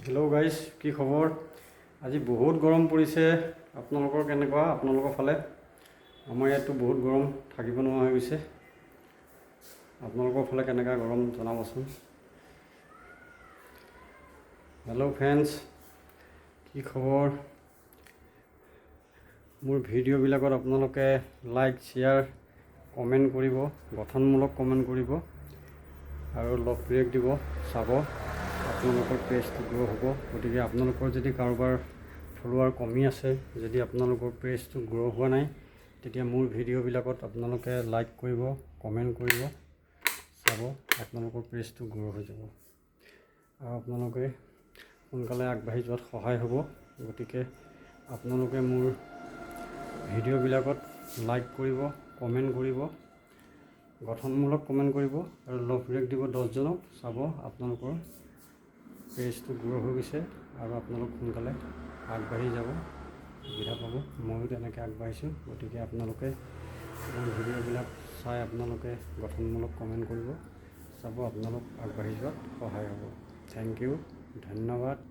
Hello' guys, কি খবৰ? আজি বহুত গৰম পৰিছে। আপোনালোকৰ কেনেকুৱা? আপোনালোকৰ ফালে? আমাৰ ইয়াততো বহুত গৰম, থাকিব নোৱাৰা হৈ গৈছে। আপোনালোকৰ ফালে কেনেকুৱা গৰম জনাবচোন। হেল্ল' ফ্ৰেণ্ডছ, কি খবৰ? মোৰ ভিডিঅ'বিলাকত আপোনালোকে লাইক, শ্বেয়াৰ, কমেণ্ট কৰিব, গঠনমূলক কমেণ্ট কৰিব আৰু লভ ব্ৰেক দিব, চাব। আপোনালোকৰ পেজটো গ্ৰ' হ'ব। গতিকে আপোনালোকৰ যদি কাৰোবাৰ ফলোৱাৰ কমি আছে, যদি আপোনালোকৰ পেজটো গ্ৰ' হোৱা নাই, তেতিয়া মোৰ ভিডিঅ'বিলাকত আপোনালোকে লাইক কৰিব, কমেণ্ট কৰিব, চাব। আপোনালোকৰ পেজটো গ্ৰ' হৈ যাব আৰু আপোনালোকে সোনকালে আগবাঢ়ি যোৱাত সহায় হ'ব। গতিকে আপোনালোকে মোৰ ভিডিঅ'বিলাকত লাইক কৰিব, কমেণ্ট কৰিব, গঠনমূলক কমেণ্ট কৰিব আৰু লভ ব্ৰেক দিব 10জনক, চাব। আপোনালোকৰ পেজটো গ্ৰ' হৈ গৈছে আৰু আপোনালোক সোনকালে আগবাঢ়ি যাব, সুবিধা পাব। ময়ো তেনেকৈ আগবাঢ়িছোঁ। গতিকে আপোনালোকে মোৰ ভিডিঅ'বিলাক চাই আপোনালোকে গঠনমূলক কমেণ্ট কৰিব, চাব। আপোনালোক আগবাঢ়ি যোৱাত সহায় হ'ব। থেংক ইউ, ধন্যবাদ।